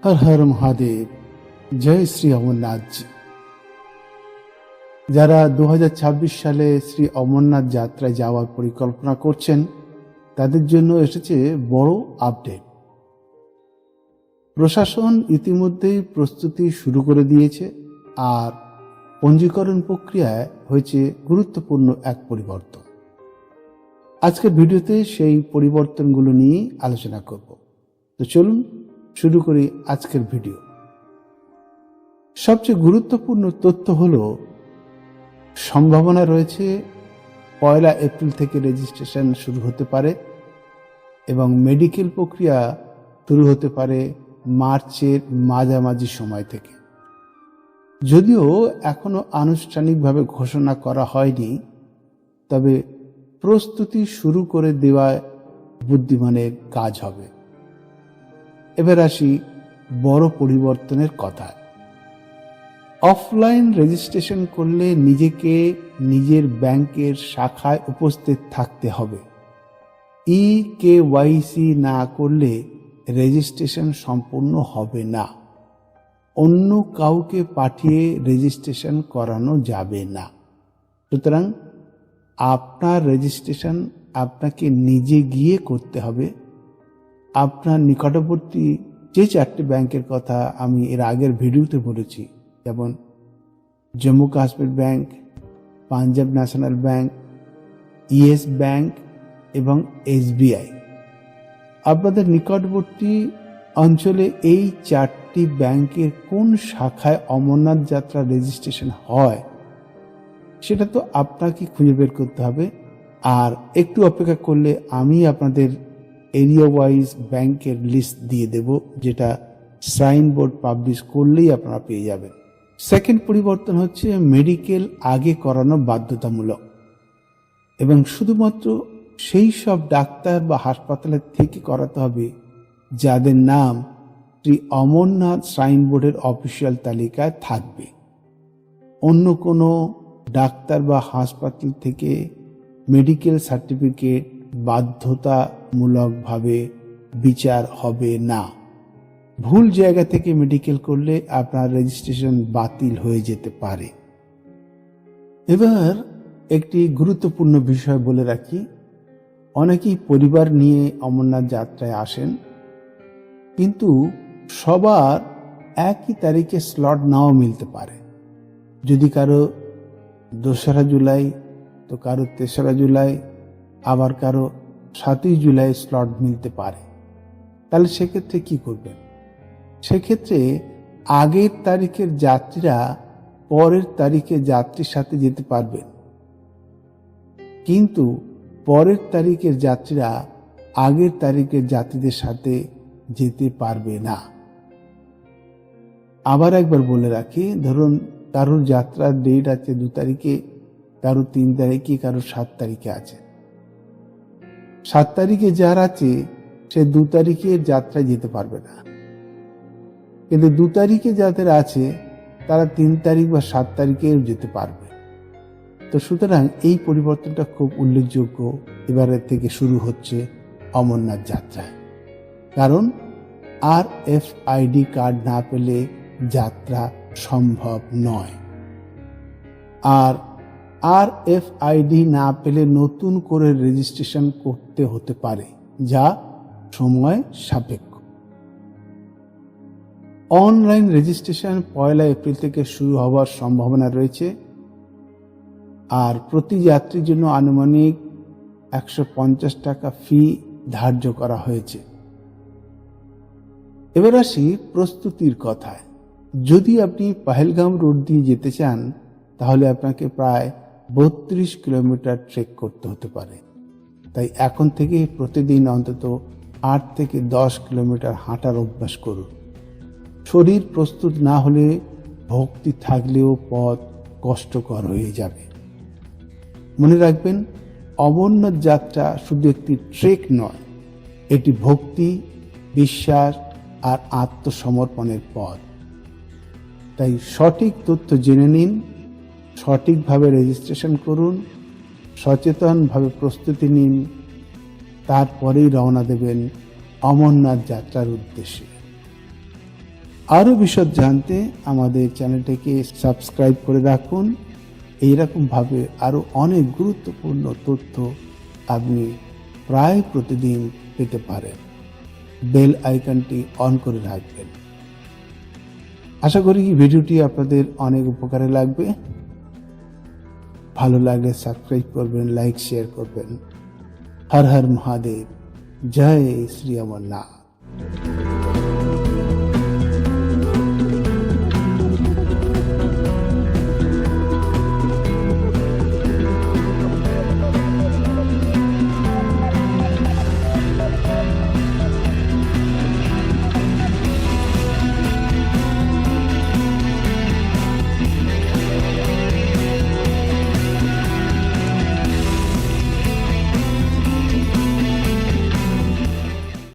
হর হর মহাদেব। জয় শ্রী অমরনাথ। যারা 2026 সালে শ্রী অমরনাথ যাত্রায় যাওয়ার পরিকল্পনা করছেন তাদের জন্য এসেছে বড় আপডেট। প্রশাসন ইতিমধ্যেই প্রস্তুতি শুরু করে দিয়েছে আর পঞ্জীকরণ প্রক্রিয়ায় হয়েছে গুরুত্বপূর্ণ এক পরিবর্তন। আজকের ভিডিওতে সেই পরিবর্তনগুলো নিয়ে আলোচনা করব। তো চলুন শুরু করি আজকের ভিডিও। সবচেয়ে গুরুত্বপূর্ণ তথ্য হলো সম্ভাবনা রয়েছে 1 এপ্রিল থেকে রেজিস্ট্রেশন শুরু হতে পারে এবং মেডিকেল প্রক্রিয়া শুরু হতে পারে মার্চের মাঝামাঝি সময় থেকে। যদিও এখনো আনুষ্ঠানিকভাবে ঘোষণা করা হয়নি, তবে প্রস্তুতি শুরু করে দেওয়া বুদ্ধিমানের কাজ হবে। এবার আসি বড় পরিবর্তনের কথা। অফলাইন রেজিস্ট্রেশন করলে নিজেকে নিজের ব্যাংকের শাখায় উপস্থিত থাকতে হবে। EKYC না করলে রেজিস্ট্রেশন সম্পূর্ণ হবে না। অন্য কাউকে পাঠিয়ে রেজিস্ট্রেশন করানো যাবে না। সুতরাং আপনার রেজিস্ট্রেশন আপনাকে নিজে গিয়ে করতে হবে। আপনার নিকটবর্তী যে 4টি ব্যাংকের কথা আমি এর আগের ভিডিওতে বলেছি, যেমন Jammu Kashmir bank, Punjab national bank, yes bank এবং SBI, আপনাদের নিকটবর্তী অঞ্চলে এই 4টি ব্যাংকের কোন শাখায় অমরনাথ যাত্রা রেজিস্ট্রেশন হয় সেটা তো আপনাকে খুঁজে বের করতে হবে। আর একটু অপেক্ষা করলে আমি আপনাদের এরিয়া ওয়াইজ ব্যাংকের লিস্ট দিয়ে দেব, যেটা সাইন বোর্ড পাবলিশ করলেই আপনারা পেয়ে যাবেন। সেকেন্ড পরিবর্তন হচ্ছে মেডিকেল আগে করানো বাধ্যতামূলক এবং শুধুমাত্র সেই সব ডাক্তার বা হাসপাতালের থেকে করাতে হবে যাদের নাম শ্রী অমরনাথ শ্রাইন বোর্ডের অফিসিয়াল তালিকায় থাকবে। অন্য কোনো ডাক্তার বা হাসপাতাল থেকে মেডিকেল সার্টিফিকেট বাধ্যতামূলকভাবে বিচার হবে না। ভুল জায়গা থেকে মেডিকেল করলে আপনার রেজিস্ট্রেশন বাতিল হয়ে যেতে পারে। এবার একটি গুরুত্বপূর্ণ বিষয় বলে রাখি, অনেকেই পরিবার নিয়ে অমরনাথ যাত্রায় আসেন, কিন্তু সবার একই তারিখে স্লট নাও মিলতে পারে। যদি কারো 2রা জুলাই, তো কারো 3রা জুলাই, আবার কারো 7ই জুলাই স্লট মিলতে পারে। তাহলে সেক্ষেত্রে কি করবেন? সেক্ষেত্রে আগের তারিখের যাত্রীরা পরের তারিখে যাত্রীর সাথে যেতে পারবেন, কিন্তু পরের তারিখের যাত্রীরা আগের তারিখের যাত্রীদের সাথে যেতে পারবে না। আবার একবার বলে রাখি, ধরুন কারোর যাত্রার ডেট আছে 2 তারিখে, কারো 3 তারিখে, কারো 7 তারিখে আছে। 7 তারিখে যার আছে সে 2 তারিখের যাত্রায় যেতে পারবে না, কিন্তু 2 তারিখে যাদের আছে তারা 3 তারিখ বা 7 তারিখেও যেতে পারবে। তো সুতরাং এই পরিবর্তনটা খুব উল্লেখযোগ্য এবারের থেকে শুরু হচ্ছে অমরনাথ যাত্রায়। কারণ RFID কার্ড না পেলে যাত্রা সম্ভব নয়। আর RFID না পেলে নতুন করে রেজিস্ট্রেশন করতে হতে পারে, যা সময় সাপেক্ষ। অনলাইন রেজিস্ট্রেশন 1 এপ্রিল থেকে শুরু হওয়ার সম্ভাবনা রয়েছে, আর প্রতি যাত্রীর জন্য আনুমানিক 150 টাকা ফি ধার্য করা হয়েছে। এবার আসি প্রস্তুতির কথায়। যদি আপনি পাহেলগাম রোড দিয়ে যেতে চান তাহলে আপনাকে প্রায় 32 কিলোমিটার ট্রেক করতে হতে পারে। তাই এখন থেকে প্রতিদিন অন্তত 8 থেকে 10 কিলোমিটার হাঁটার অভ্যাস করুন। শরীর প্রস্তুত না হলে ভক্তি থাকলেও পথ কষ্টকর হয়ে যাবে। মনে রাখবেন, অমরনাথ যাত্রা শুধু একটি ট্রেক নয়, এটি ভক্তি, বিশ্বাস আর আত্মসমর্পণের পথ। তাই সঠিক তথ্য জেনে নিন, সঠিকভাবে রেজিস্ট্রেশন করুন, সচেতনভাবে প্রস্তুতি নিন, তারপরেই রওনা দেবেন অমরনাথ যাত্রার উদ্দেশ্যে। আরও বিশদ জানতে আমাদের চ্যানেলটিকে সাবস্ক্রাইব করে রাখুন। এইরকমভাবে আরও অনেক গুরুত্বপূর্ণ তথ্য আপনি প্রায় প্রতিদিন পেতে পারেন। বেল আইকনটি অন করে রাখবেন। আশা করি ভিডিওটি আপনাদের অনেক উপকারে লাগবে। ভালো লাগলে সাবস্ক্রাইব করবেন, লাইক শেয়ার করবেন। হর হর মহাদেব, জয় শ্রী অমরনাথ।